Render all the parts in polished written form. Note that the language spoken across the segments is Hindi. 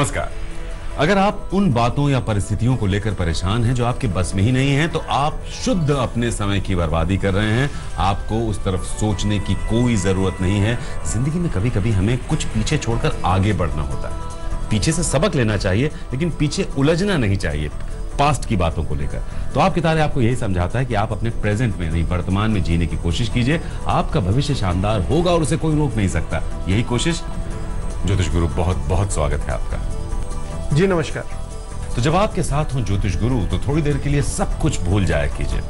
नमस्कार। अगर आप उन बातों या परिस्थितियों को लेकर परेशान हैं जो आपके बस में ही नहीं है, तो आप शुद्ध अपने समय की बर्बादी कर रहे हैं। आपको उस तरफ सोचने की कोई जरूरत नहीं है। जिंदगी में कभी कभी हमें कुछ पीछे छोड़कर आगे बढ़ना होता है। पीछे से सबक लेना चाहिए, लेकिन पीछे उलझना नहीं चाहिए पास्ट की बातों को लेकर। तो आपकी तारे आपको यही समझाता है कि आप अपने प्रेजेंट में नहीं, वर्तमान में जीने की कोशिश कीजिए। आपका भविष्य शानदार होगा और उसे कोई रोक नहीं सकता। यही कोशिश। ज्योतिष गुरु, बहुत बहुत स्वागत है आपका। जी नमस्कार। तो जब आपके साथ हो ज्योतिष गुरु, तो थोड़ी देर के लिए सब कुछ भूल जाया कीजिए।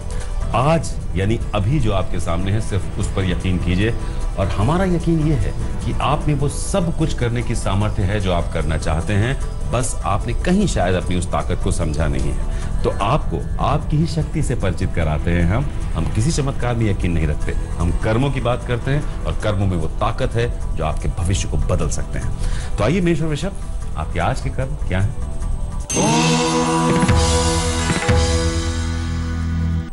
आज यानी अभी जो आपके सामने है, सिर्फ उस पर यकीन कीजिए। और हमारा यकीन ये है कि आप में वो सब कुछ करने की सामर्थ्य है जो आप करना चाहते हैं। बस आपने कहीं शायद अपनी उस ताकत को समझा नहीं है। तो आपको आपकी ही शक्ति से परिचित कराते हैं हम किसी चमत्कार में यकीन नहीं रखते। हम कर्मों की बात करते हैं, और कर्मों में वो ताकत है जो आपके भविष्य को बदल सकते हैं। तो आइए मेष और वृषभ, आपके आज के कर्म क्या है?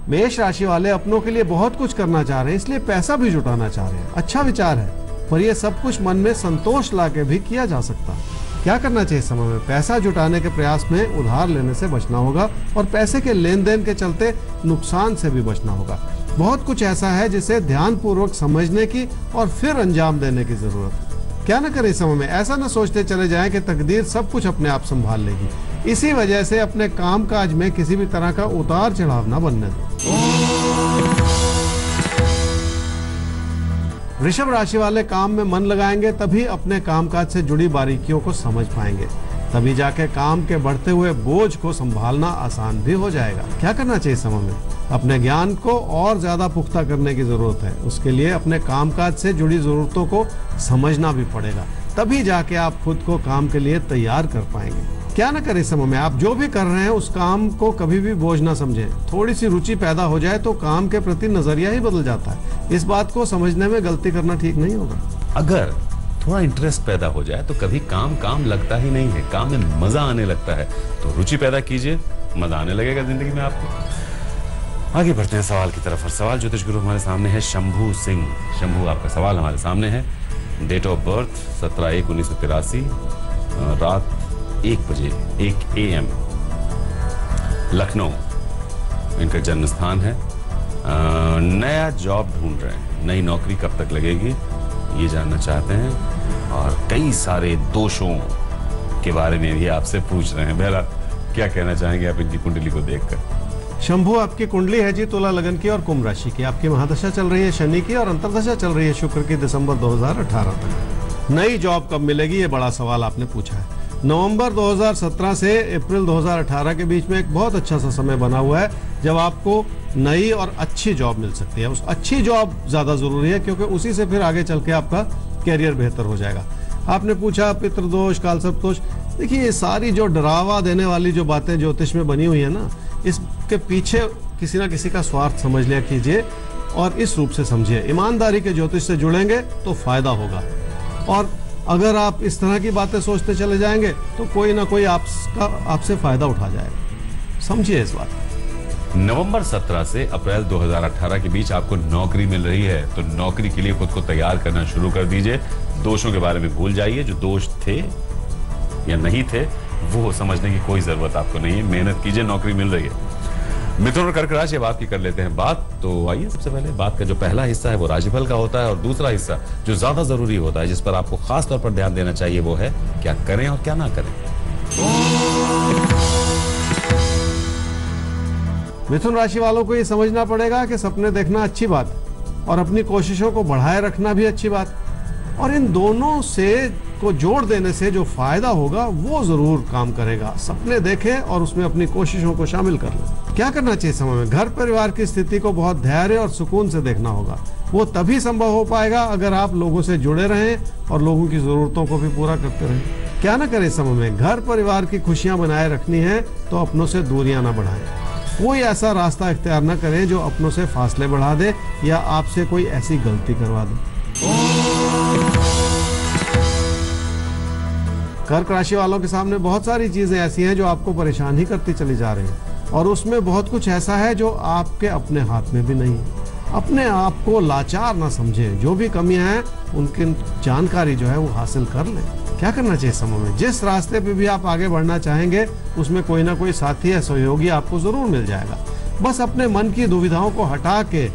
मेष राशि वाले अपनों के लिए बहुत कुछ करना चाह रहे हैं, इसलिए पैसा भी जुटाना चाह रहे हैं। अच्छा विचार है, पर यह सब कुछ मन में संतोष लाके भी किया जा सकता है। क्या करना चाहिए समय में? पैसा जुटाने के प्रयास में उधार लेने से बचना होगा, और पैसे के लेन देन के चलते नुकसान से भी बचना होगा। बहुत कुछ ऐसा है जिसे ध्यान पूर्वक समझने की और फिर अंजाम देने की जरूरत है। क्या न करें समय में? ऐसा न सोचते चले जाएं कि तकदीर सब कुछ अपने आप संभाल लेगी। इसी वजह से अपने काम काज में किसी भी तरह का उतार चढ़ाव न बनने दें। वृषभ राशि वाले काम में मन लगाएंगे, तभी अपने कामकाज से जुड़ी बारीकियों को समझ पाएंगे। तभी जाके काम के बढ़ते हुए बोझ को संभालना आसान भी हो जाएगा। क्या करना चाहिए समय में? अपने ज्ञान को और ज्यादा पुख्ता करने की जरूरत है। उसके लिए अपने कामकाज से जुड़ी जरूरतों को समझना भी पड़ेगा। तभी जाके आप खुद को काम के लिए तैयार कर पाएंगे। क्या न करें समय में? आप जो भी कर रहे हैं उस काम को कभी भी बोझ ना समझें। थोड़ी सी रुचि पैदा हो जाए तो काम के प्रति नजरिया ही बदल जाता है। इस बात को समझने में गलती करना ठीक नहीं होगा। अगर थोड़ा इंटरेस्ट पैदा हो जाए तो कभी काम लगता ही नहीं है, काम में मजा आने लगता है। तो रुचि पैदा कीजिए, मजा आने लगेगा जिंदगी में आपको। आगे बढ़ते हैं सवाल की तरफ। और सवाल ज्योतिष गुरु हमारे सामने है शंभू सिंह। शंभू, आपका सवाल हमारे सामने है। डेट ऑफ बर्थ 17/1/1983, रात 1 बजे 1 AM, लखनऊ इनका जन्म स्थान है। नया जॉब ढूंढ रहे हैं, नई नौकरी कब तक लगेगी ये जानना चाहते हैं, और कई सारे दोषों के बारे में भी आपसे पूछ रहे हैं। बहरहाल क्या कहना चाहेंगे आप इनकी कुंडली को देखकर? शंभू, आपकी कुंडली है जी तुला लगन की और कुंभ राशि की। आपकी महादशा चल रही है शनि की, और अंतर्दशा चल रही है शुक्र की दिसंबर 2018 तक। नई जॉब कब मिलेगी, ये बड़ा सवाल आपने पूछा है। नवंबर 2017 से अप्रैल 2018 के बीच में एक बहुत अच्छा सा समय बना हुआ है जब आपको नई और अच्छी जॉब मिल सकती है। उस अच्छी जॉब ज्यादा जरूरी है, क्योंकि उसी से फिर आगे चल के आपका कैरियर बेहतर हो जाएगा। आपने पूछा पितृदोष, कालसर्प दोष। देखिए, ये सारी जो डरावा देने वाली जो बातें ज्योतिष में बनी हुई है ना, इसके पीछे किसी ना किसी का स्वार्थ समझ लिया कीजिए, और इस रूप से समझिए। ईमानदारी के ज्योतिष से जुड़ेंगे तो फायदा होगा, और अगर आप इस तरह की बातें सोचते चले जाएंगे तो कोई ना कोई आपसे फायदा उठा जाएगा। समझिए इस बात। नवंबर 17 से अप्रैल 2018 के बीच आपको नौकरी मिल रही है, तो नौकरी के लिए खुद को तैयार करना शुरू कर दीजिए। दोषों के बारे में भूल जाइए। जो दोष थे या नहीं थे वो समझने की कोई जरूरत आपको नहीं है। मेहनत कीजिए, नौकरी मिल रही है। मिथुन और कर्क राशि, अब आपकी कर लेते हैं बात। तो आइए, सबसे पहले बात का जो पहला हिस्सा है वो राशिफल का होता है, और दूसरा हिस्सा जो ज्यादा जरूरी होता है, जिस पर आपको खास तौर पर ध्यान देना चाहिए, वो है क्या करें और क्या ना करें। मिथुन राशि वालों को ये समझना पड़ेगा कि सपने देखना अच्छी बात है, और अपनी कोशिशों को बढ़ाए रखना भी अच्छी बात है, और इन दोनों से को जोड़ देने से जो फायदा होगा वो जरूर काम करेगा। सपने देखें और उसमें अपनी कोशिशों को शामिल कर लें। क्या करना चाहिए समय में? घर परिवार की स्थिति को बहुत धैर्य और सुकून से देखना होगा। वो तभी संभव हो पाएगा अगर आप लोगों से जुड़े रहें और लोगों की जरूरतों को भी पूरा करते रहें। क्या ना करें समय में? घर परिवार की खुशियां बनाए रखनी है तो अपनों से दूरियां ना बढ़ाएं। कोई ऐसा रास्ता इख्तियार न करें जो अपनों से फासले बढ़ा दे या आपसे कोई ऐसी गलती करवा दे। कर्क राशि वालों के सामने बहुत सारी चीजें ऐसी हैं जो आपको परेशान ही करती चली जा रही हैं, और उसमें बहुत कुछ ऐसा है जो आपके अपने हाथ में भी नहीं है। अपने आप को लाचार ना समझें। जो भी कमियां हैं उनकी जानकारी जो है वो हासिल कर लें। क्या करना चाहिए समय में? जिस रास्ते पे भी आप आगे बढ़ना चाहेंगे उसमें कोई ना कोई साथी या सहयोगी आपको जरूर मिल जाएगा। बस अपने मन की दुविधाओं को हटा के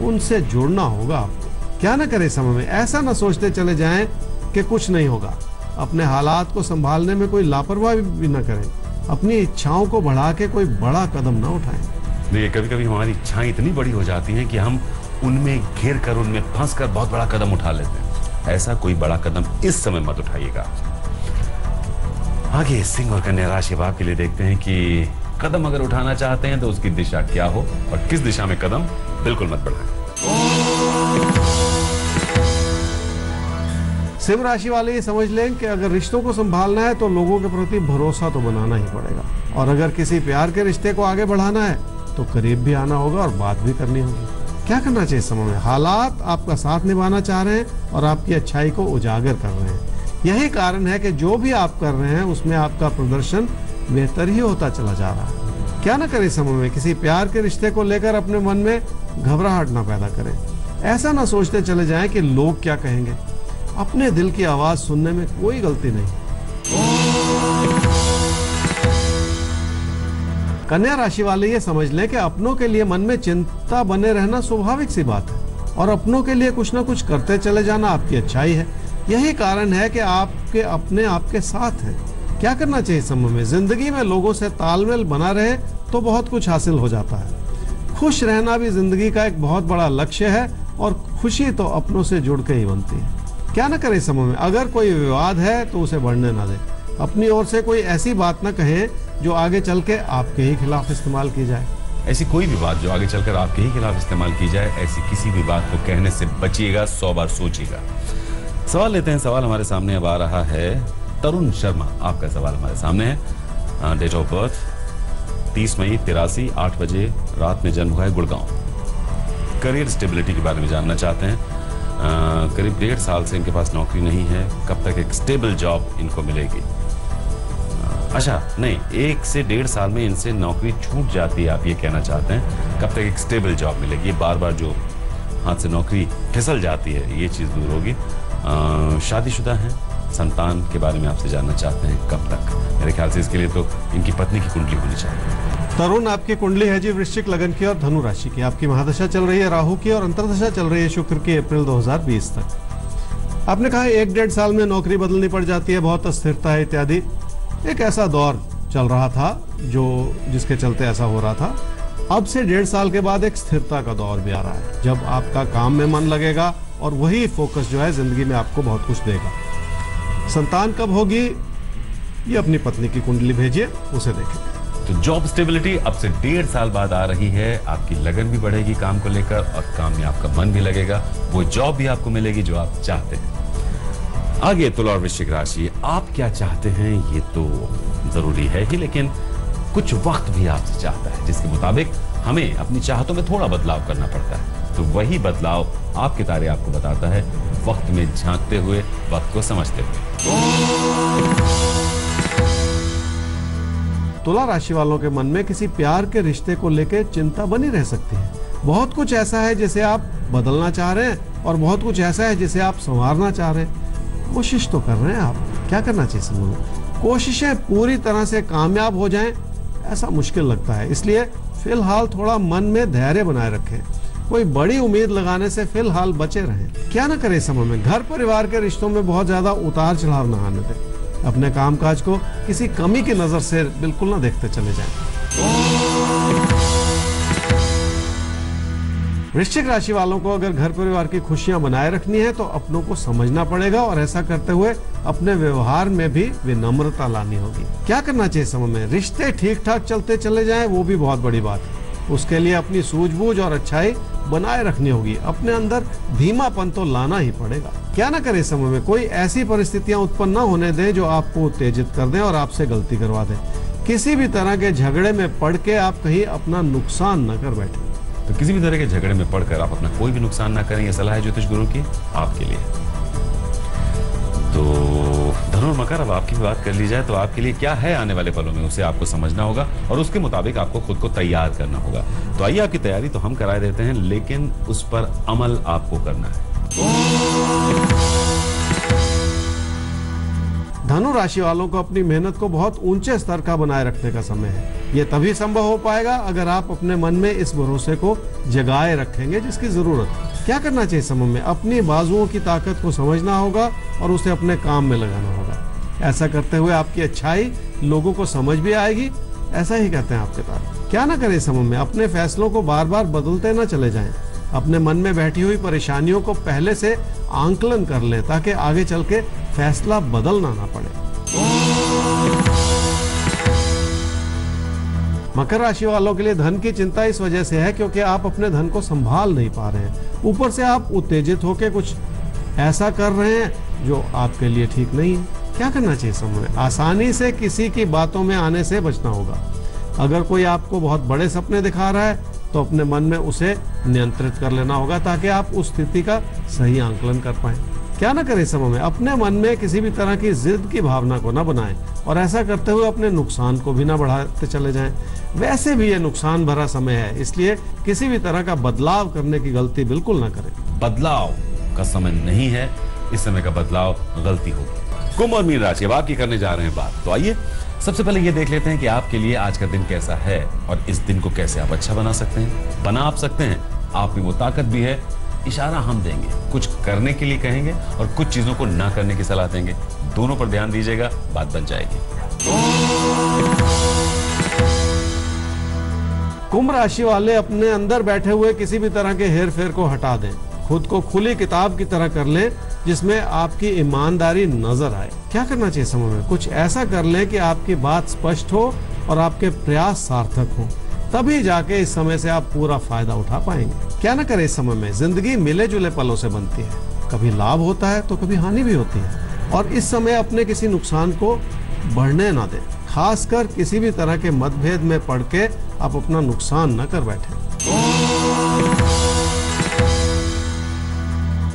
उनसे जुड़ना होगा आपको। क्या ना करें समय में? ऐसा ना सोचते चले जाएं कि कुछ नहीं होगा। अपने हालात को संभालने में कोई लापरवाही भी ना करें। अपनी इच्छाओं को बढ़ा के कोई बड़ा कदम ना उठाएं। देखिए, कभी कभी हमारी इच्छाएं इतनी बड़ी हो जाती हैं कि हम उनमें घिर कर, उनमें फंस कर बहुत बड़ा कदम उठा लेते हैं। ऐसा कोई बड़ा कदम इस समय मत उठाइएगा। आगे सिंह और कन्या राशि भाव के लिए देखते हैं कि कदम अगर उठाना चाहते हैं तो उसकी दिशा क्या हो और किस दिशा में कदम बिल्कुल मत बढ़ाएं। सिंह राशि वाले ये समझ लें कि अगर रिश्तों को संभालना है तो लोगों के प्रति भरोसा तो बनाना ही पड़ेगा, और अगर किसी प्यार के रिश्ते को आगे बढ़ाना है तो करीब भी आना होगा और बात भी करनी होगी। क्या करना चाहिए समय में? हालात आपका साथ निभाना चाह रहे हैं और आपकी अच्छाई को उजागर कर रहे हैं। यही कारण है कि जो भी आप कर रहे हैं उसमें आपका प्रदर्शन बेहतर ही होता चला जा रहा है। क्या ना करें समय में? किसी प्यार के रिश्ते को लेकर अपने मन में घबराहट ना पैदा करें। ऐसा ना सोचते चले जाएं कि लोग क्या कहेंगे। अपने दिल की आवाज सुनने में कोई गलती नहीं। कन्या राशि वाले ये समझ लें कि अपनों के लिए मन में चिंता बने रहना स्वाभाविक सी बात है, और अपनों के लिए कुछ ना कुछ करते चले जाना आपकी अच्छाई है। यही कारण है कि आपके अपने आपके साथ हैं। क्या करना चाहिए समय में? जिंदगी में लोगों से तालमेल बना रहे तो बहुत कुछ हासिल हो जाता है। खुश रहना भी जिंदगी का एक बहुत बड़ा लक्ष्य है, और खुशी तो अपनों से जुड़ के ही बनती है। क्या ना करें समय में? अगर कोई विवाद है तो उसे बढ़ने ना दें। अपनी ओर से कोई ऐसी बात ना कहें जो आगे चल के आपके ही खिलाफ इस्तेमाल की जाए। ऐसी कोई भी बात जो आगे चलकर आपके ही खिलाफ इस्तेमाल की जाए, ऐसी किसी भी बात को कहने से बचिएगा, 100 बार सोचिएगा। सवाल लेते हैं। सवाल हमारे सामने अब आ रहा है तरुण शर्मा, आपका सवाल हमारे सामने है। डेट ऑफ बर्थ 30 मई 83, 8 बजे रात में जन्म हुआ है, गुड़गांव। करियर स्टेबिलिटी के बारे में जानना चाहते हैं। करीब 1.5 साल से इनके पास नौकरी नहीं है। कब तक एक स्टेबल जॉब इनको मिलेगी? अच्छा नहीं, 1 से 1.5 साल में इनसे नौकरी छूट जाती है, आप ये कहना चाहते हैं। कब तक एक स्टेबल जॉब मिलेगी? बार बार जो हाथ से नौकरी फिसल जाती है, ये चीज़ दूर होगी। शादीशुदा हैं, संतान के बारे में आपसे जानना चाहते हैं, कब तक? मेरे ख्याल से इसके लिए तो इनकी पत्नी की कुंडली होनी चाहिए। तरुण, आपकी कुंडली है जी वृश्चिक लगन की और धनु राशि की। आपकी महादशा चल रही है राहु की और अंतर्दशा चल रही है शुक्र की, अप्रैल 2020 तक। आपने कहा 1-1.5 साल में नौकरी बदलनी पड़ जाती है, बहुत अस्थिरता है इत्यादि। एक ऐसा दौर चल रहा था जिसके चलते ऐसा हो रहा था। अब से 1.5 साल के बाद एक स्थिरता का दौर भी आ रहा है, जब आपका काम में मन लगेगा और वही फोकस जो है जिंदगी में आपको बहुत कुछ देगा। संतान कब होगी, ये अपनी पत्नी की कुंडली भेजिए, उसे देखें। तो जॉब स्टेबिलिटी अब से 1.5 साल बाद आ रही है। आपकी लगन भी बढ़ेगी काम को लेकर, और काम में आपका मन भी लगेगा। वो जॉब भी आपको मिलेगी जो आप चाहते हैं। आगे तुला और वृश्चिक राशि, आप क्या चाहते हैं ये तो जरूरी है ही, लेकिन कुछ वक्त भी आपसे चाहता है, जिसके मुताबिक हमें अपनी चाहतों में थोड़ा बदलाव करना पड़ता है। तो वही बदलाव आपके तारे आपको बताता है, वक्त में झांकते हुए, वक्त को समझते हुए। तुला राशि वालों के मन में किसी प्यार के रिश्ते को लेकर चिंता बनी रह सकती है। बहुत कुछ ऐसा है जिसे आप बदलना चाह रहे हैं, और बहुत कुछ ऐसा है जिसे आप संवारना चाह रहे हैं। कोशिश तो कर रहे हैं आप। क्या करना चाहिए समझो? कोशिशें पूरी तरह से कामयाब हो जाएं ऐसा मुश्किल लगता है, इसलिए फिलहाल थोड़ा मन में धैर्य बनाए रखें। कोई बड़ी उम्मीद लगाने से फिलहाल बचे रहें। क्या ना करें समय में? घर परिवार के रिश्तों में बहुत ज्यादा उतार चढ़ाव न आने दें। अपने कामकाज को किसी कमी की नजर से बिल्कुल ना देखते चले जाएं। वृश्चिक राशि वालों को अगर घर परिवार की खुशियां बनाए रखनी है तो अपनों को समझना पड़ेगा, और ऐसा करते हुए अपने व्यवहार में भी विनम्रता लानी होगी। क्या करना चाहिए समय में? रिश्ते ठीक ठाक चलते चले जाएं, वो भी बहुत बड़ी बात है। उसके लिए अपनी सूझबूझ और अच्छाई बनाए रखनी होगी। अपने अंदर धीमापन तो लाना ही पड़ेगा। क्या ना करें समय में? कोई ऐसी परिस्थितियां उत्पन्न न होने दें जो आपको उत्तेजित कर दें और आपसे गलती करवा दें। किसी भी तरह के झगड़े में पड़ के आप कहीं अपना नुकसान न कर बैठे। तो किसी भी तरह के झगड़े में पड़कर आप अपना कोई भी नुकसान ना करें, ये सलाह है ज्योतिष गुरु की आपके लिए। तो धनु और मकर, अब आपकी भी बात कर ली जाए तो आपके लिए क्या है आने वाले पलों में, उसे आपको समझना होगा और उसके मुताबिक आपको खुद को तैयार करना होगा। तो आइए, आपकी तैयारी तो हम करा देते हैं, लेकिन उस पर अमल आपको करना है। धनु राशि वालों को अपनी मेहनत को बहुत ऊंचे स्तर का बनाए रखने का समय है। ये तभी संभव हो पाएगा अगर आप अपने मन में इस भरोसे को जगाए रखेंगे जिसकी जरूरत है। क्या करना चाहिए समय में? अपनी बाजुओं की ताकत को समझना होगा और उसे अपने काम में लगाना होगा। ऐसा करते हुए आपकी अच्छाई लोगों को समझ भी आएगी। ऐसा ही कहते हैं आपके तारे। क्या ना करें समय में? अपने फैसलों को बार बार बदलते ना चले जाएं। अपने मन में बैठी हुई परेशानियों को पहले से आंकलन कर लें ताकि आगे चल के फैसला बदलना ना पड़े। मकर राशि वालों के लिए धन की चिंता इस वजह से है क्योंकि आप अपने धन को संभाल नहीं पा रहे हैं। ऊपर से आप उत्तेजित होकर कुछ ऐसा कर रहे हैं जो आपके लिए ठीक नहीं है। क्या करना चाहिए समय में? आसानी से किसी की बातों में आने से बचना होगा। अगर कोई आपको बहुत बड़े सपने दिखा रहा है तो अपने मन में उसे नियंत्रित कर लेना होगा ताकि आप उस स्थिति का सही आंकलन कर पाएं। क्या ना करें समय में? अपने मन में किसी भी तरह की जिद की भावना को ना बनाएं और ऐसा करते हुए अपने नुकसान को भी ना बढ़ाते चले जाएं। वैसे भी ये नुकसान भरा समय है, इसलिए किसी भी तरह का बदलाव करने की गलती बिल्कुल ना करें। बदलाव का समय नहीं है, इस समय का बदलाव गलती होगी। कुंभ और मीन राशि, अब आपकी करने जा रहे हैं बात। तो आइए सबसे पहले ये देख लेते हैं कि आपके लिए आज का दिन कैसा है और इस दिन को कैसे आप अच्छा बना सकते हैं। बना आप सकते हैं, आप में वो ताकत भी है। इशारा हम देंगे, कुछ करने के लिए कहेंगे और कुछ चीजों को ना करने की सलाह देंगे। दोनों पर ध्यान दीजिएगा, बात बन जाएगी। कुंभ राशि वाले अपने अंदर बैठे हुए किसी भी तरह के हेर फेर को हटा दें। खुद को खुली किताब की तरह कर लें जिसमें आपकी ईमानदारी नजर आए। क्या करना चाहिए समय में? कुछ ऐसा कर लें कि आपकी बात स्पष्ट हो और आपके प्रयास सार्थक हो। तभी जाके इस समय से आप पूरा फायदा उठा पाएंगे। क्या ना करें इस समय में? जिंदगी मिले जुले पलों से बनती है। कभी लाभ होता है तो कभी हानि भी होती है और इस समय अपने किसी नुकसान को बढ़ने ना दें। खासकर किसी भी तरह के मतभेद में पड़ के आप अपना नुकसान न कर बैठे।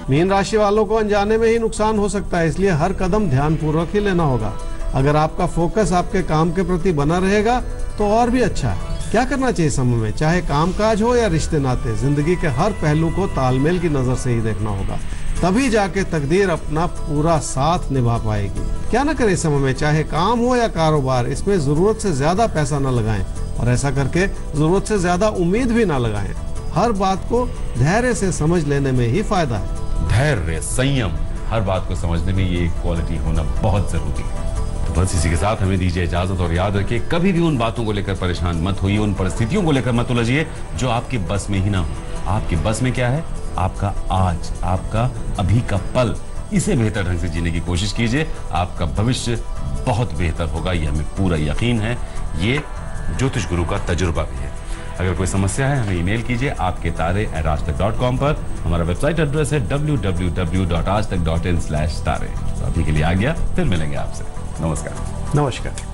मीन राशि वालों को अनजाने में ही नुकसान हो सकता है, इसलिए हर कदम ध्यानपूर्वक ही लेना होगा। अगर आपका फोकस आपके काम के प्रति बना रहेगा तो और भी अच्छा है। क्या करना चाहिए समय में? चाहे कामकाज हो या रिश्ते नाते, जिंदगी के हर पहलू को तालमेल की नजर से ही देखना होगा। तभी जाके तकदीर अपना पूरा साथ निभा पाएगी। क्या ना करें समय में? चाहे काम हो या कारोबार, इसमें जरूरत से ज्यादा पैसा न लगाएं और ऐसा करके जरूरत से ज्यादा उम्मीद भी ना लगाएं। हर बात को धैर्य से समझ लेने में ही फायदा है। धैर्य, संयम, हर बात को समझने में ये क्वालिटी होना बहुत जरूरी है। तो बस इसी के साथ हमें दीजिए इजाजत और याद रखिए, कभी भी उन बातों को लेकर परेशान मत होइए, उन परिस्थितियों को लेकर मत उलझिए जो आपकी बस में ही ना हो। आपकी बस में क्या है? आपका आज, आपका अभी का पल, इसे बेहतर ढंग से जीने की कोशिश कीजिए। आपका भविष्य बहुत बेहतर होगा, ये हमें पूरा यकीन है। ये ज्योतिष गुरु का तजुर्बा भी है। अगर कोई समस्या है हमें ईमेल कीजिए आपके तारे@aajtak.com पर। हमारा वेबसाइट एड्रेस है www.aajtak.in/तारे। तो अभी के लिए आ गया, फिर मिलेंगे आपसे। नमस्कार। नमस्कार।